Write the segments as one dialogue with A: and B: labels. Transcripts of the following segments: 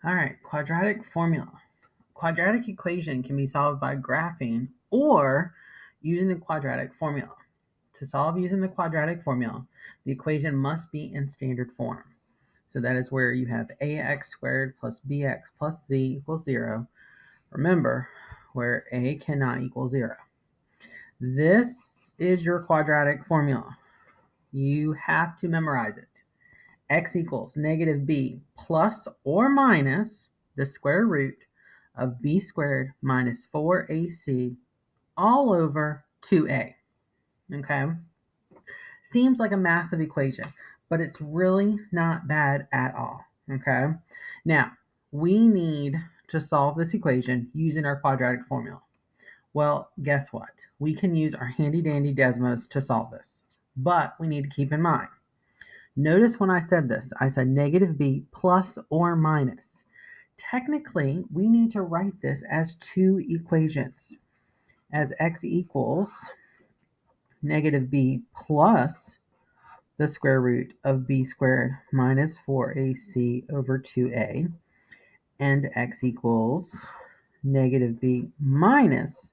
A: All right, quadratic formula. Quadratic equation can be solved by graphing or using the quadratic formula. To solve using the quadratic formula, the equation must be in standard form. So that is where you have ax squared plus bx plus z equals 0. Remember, where a cannot equal 0. This is your quadratic formula. You have to memorize it. X equals negative b plus or minus the square root of b squared minus 4ac all over 2a. Okay? Seems like a massive equation, but it's really not bad at all. Okay? Now, we need to solve this equation using our quadratic formula. Well, guess what? We can use our handy dandy Desmos to solve this. But we need to keep in mind, notice when I said this, I said negative b plus or minus. Technically, we need to write this as two equations, as x equals negative b plus the square root of b squared minus 4ac over 2a, and x equals negative b minus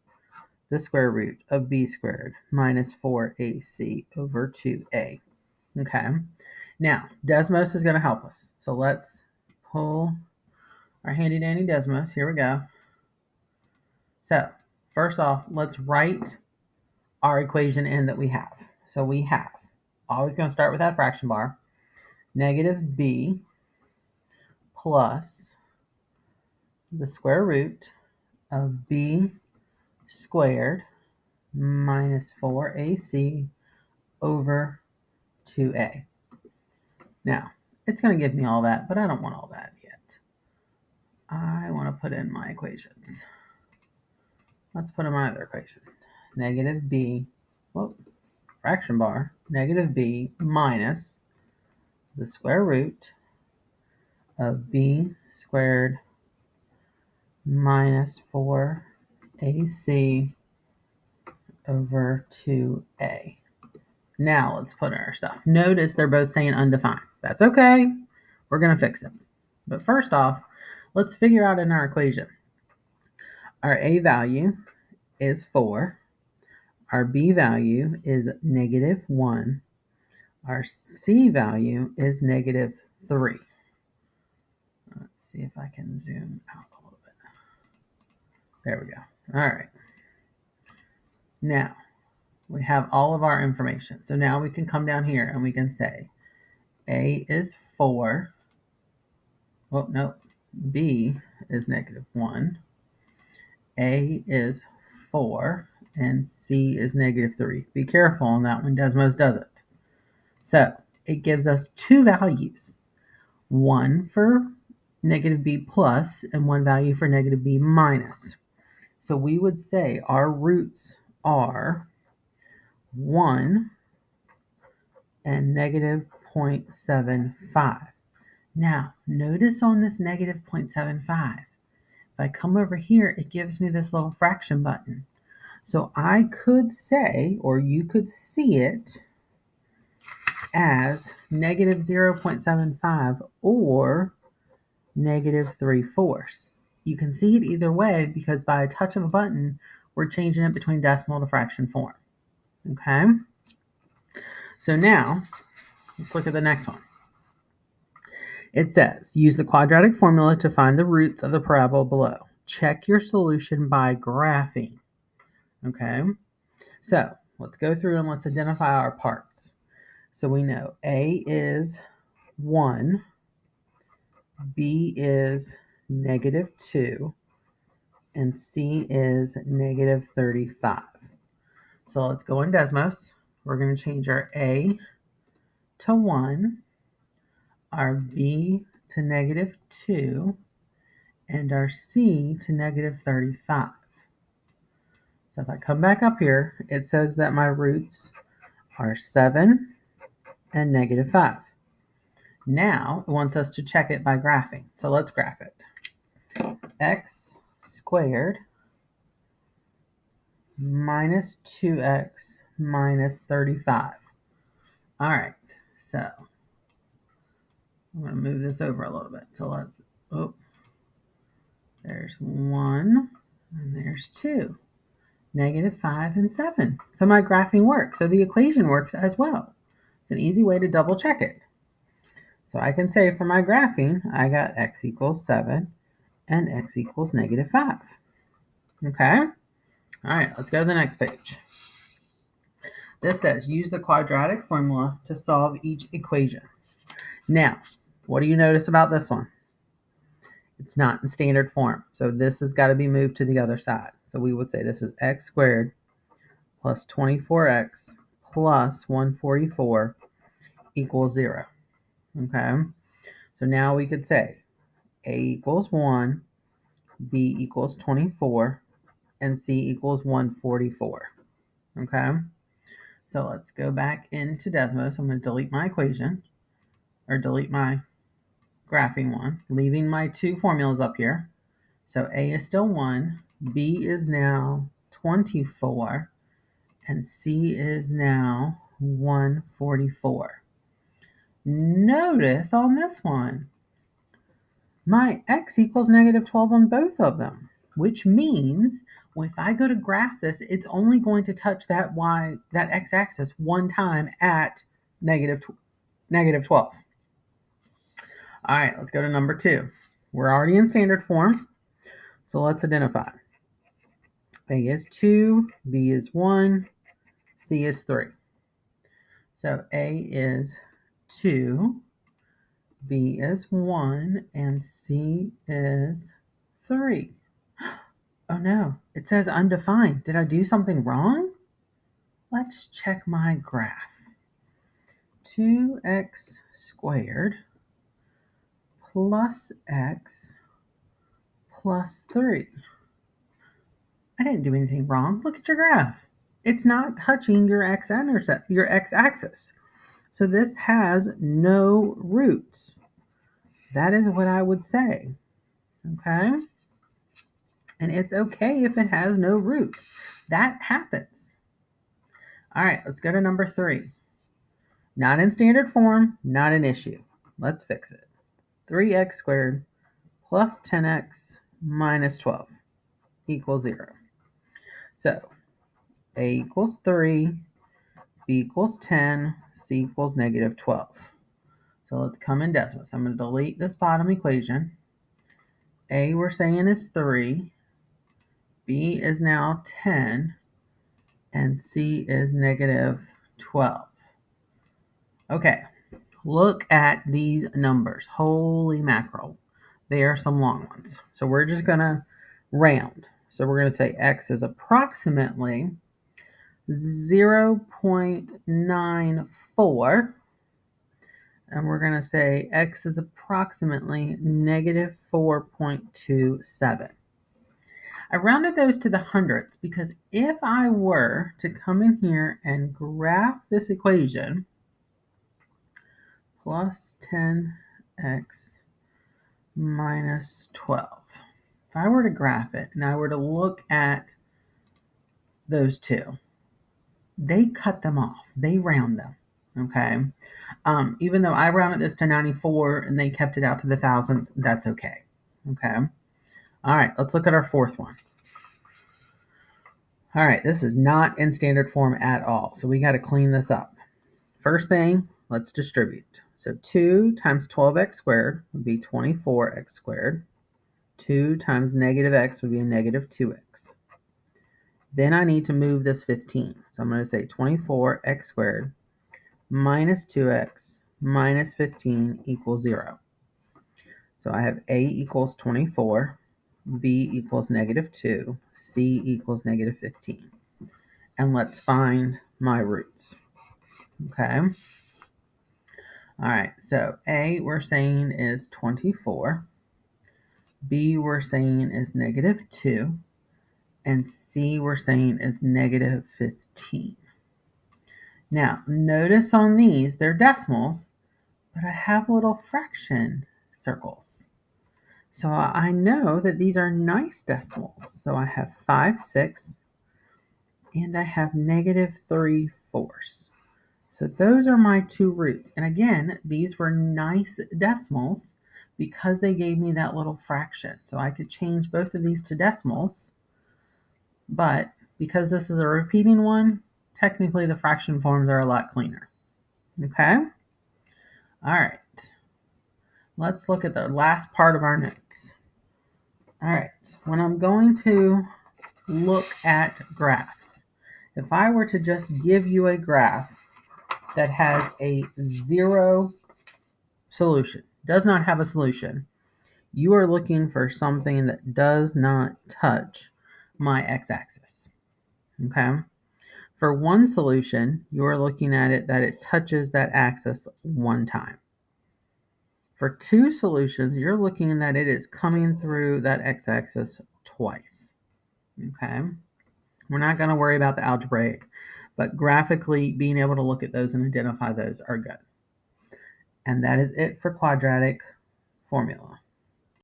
A: the square root of b squared minus 4ac over 2a. Okay, now Desmos is going to help us. So let's pull our handy dandy Desmos. Here we go. So first off, let's write our equation in that we have. So we have, always going to start with that fraction bar, negative b plus the square root of b squared minus 4ac over 2a. Now, it's going to give me all that, but I don't want all that yet. I want to put in my equations. Let's put in my other equation. Negative b, fraction bar, negative b minus the square root of b squared minus 4ac over 2a. Now let's put in our stuff. Notice they're both saying undefined. That's okay. We're going to fix it. But first off, let's figure out in our equation. Our a value is 4. Our b value is negative 1. Our c value is negative 3. Let's see if I can zoom out a little bit. There we go. All right. Now, we have all of our information. So now we can come down here and we can say a is 4. Well, no, b is negative 1. A is 4. And c is negative 3. Be careful on that one. Desmos does it. So it gives us two values. One for negative b plus and one value for negative b minus. So we would say our roots are 1 and negative 0.75. Now, notice on this negative 0.75, if I come over here, it gives me this little fraction button. So I could say, or you could see it as negative 0.75 or negative 3/4. You can see it either way because by a touch of a button, we're changing it between decimal to fraction form. Okay? So now, let's look at the next one. It says, use the quadratic formula to find the roots of the parabola below. Check your solution by graphing. Okay? So, let's go through and let's identify our parts. So we know A is 1, B is negative 2, and C is negative 35. So let's go in Desmos. We're going to change our A to 1, our B to negative 2, and our C to negative 35. So if I come back up here, it says that my roots are 7 and negative 5. Now it wants us to check it by graphing. So let's graph it. X squared minus 2x minus 35. All right, so I'm going to move this over a little bit. So let's, There's 1, and there's 2. -5 and 7. So my graphing works. So the equation works as well. It's an easy way to double check it. So I can say for my graphing, I got x equals 7 and x equals -5. Okay? All right, let's go to the next page. This says use the quadratic formula to solve each equation. Now, what do you notice about this one? It's not in standard form. So this has got to be moved to the other side. So we would say this is x squared plus 24x plus 144 equals 0. Okay? So now we could say a equals 1, b equals 24, and c equals 144. Okay? So let's go back into Desmos. I'm going to delete my equation, or delete my graphing one, leaving my two formulas up here. So a is still 1, b is now 24, and c is now 144. Notice on this one, my x equals -12 on both of them, which means if I go to graph this, it's only going to touch that x-axis one time at -12. All right, let's go to number 2. We're already in standard form, so let's identify. A is 2, B is 1, C is 3. So A is 2, B is 1, and C is 3. Oh no, it says undefined. Did I do something wrong? Let's check my graph. 2x squared plus x plus 3. I didn't do anything wrong. Look at your graph. It's not touching your x-axis. So this has no roots. That is what I would say. Okay? And it's okay if it has no roots. That happens. All right, let's go to number 3. Not in standard form, not an issue. Let's fix it. 3x squared plus 10x minus 12 equals 0. So a equals 3, b equals 10, c equals -12. So let's come in decimals. I'm going to delete this bottom equation. A we're saying is 3, b is now 10, and c is -12. Okay, look at these numbers. Holy mackerel. They are some long ones. So we're just going to round. So we're going to say x is approximately 0.94, and we're going to say x is approximately -4.27. I rounded those to the hundredths because if I were to come in here and graph this equation, plus 10x minus 12, if I were to graph it and I were to look at those two, they cut them off. They round them. Okay. Even though I rounded this to 94 and they kept it out to the thousands, that's okay. Okay. All right, let's look at our fourth one. All right, this is not in standard form at all, so we got to clean this up. First thing, let's distribute. So 2 times 12x squared would be 24x squared. 2 times -x would be a -2x. Then I need to move this 15. So I'm going to say 24x squared minus 2x minus 15 equals 0. So I have a equals 24, b equals -2, c equals -15. And let's find my roots. Okay. All right, so a we're saying is 24, b we're saying is -2, and c we're saying is -15. Now, notice on these, they're decimals, but I have little fraction circles. So I know that these are nice decimals. So I have 5/6, and I have -3/4. So those are my two roots. And again, these were nice decimals because they gave me that little fraction. So I could change both of these to decimals, but because this is a repeating one, technically the fraction forms are a lot cleaner. Okay? All right. Let's look at the last part of our notes. All right. When I'm going to look at graphs, if I were to just give you a graph that has a 0 solution, does not have a solution, you are looking for something that does not touch my x-axis. Okay? For one solution, you are looking at it that it touches that axis one time. For two solutions, you're looking that it is coming through that x-axis twice. Okay? We're not going to worry about the algebraic, but graphically being able to look at those and identify those are good. And that is it for quadratic formula.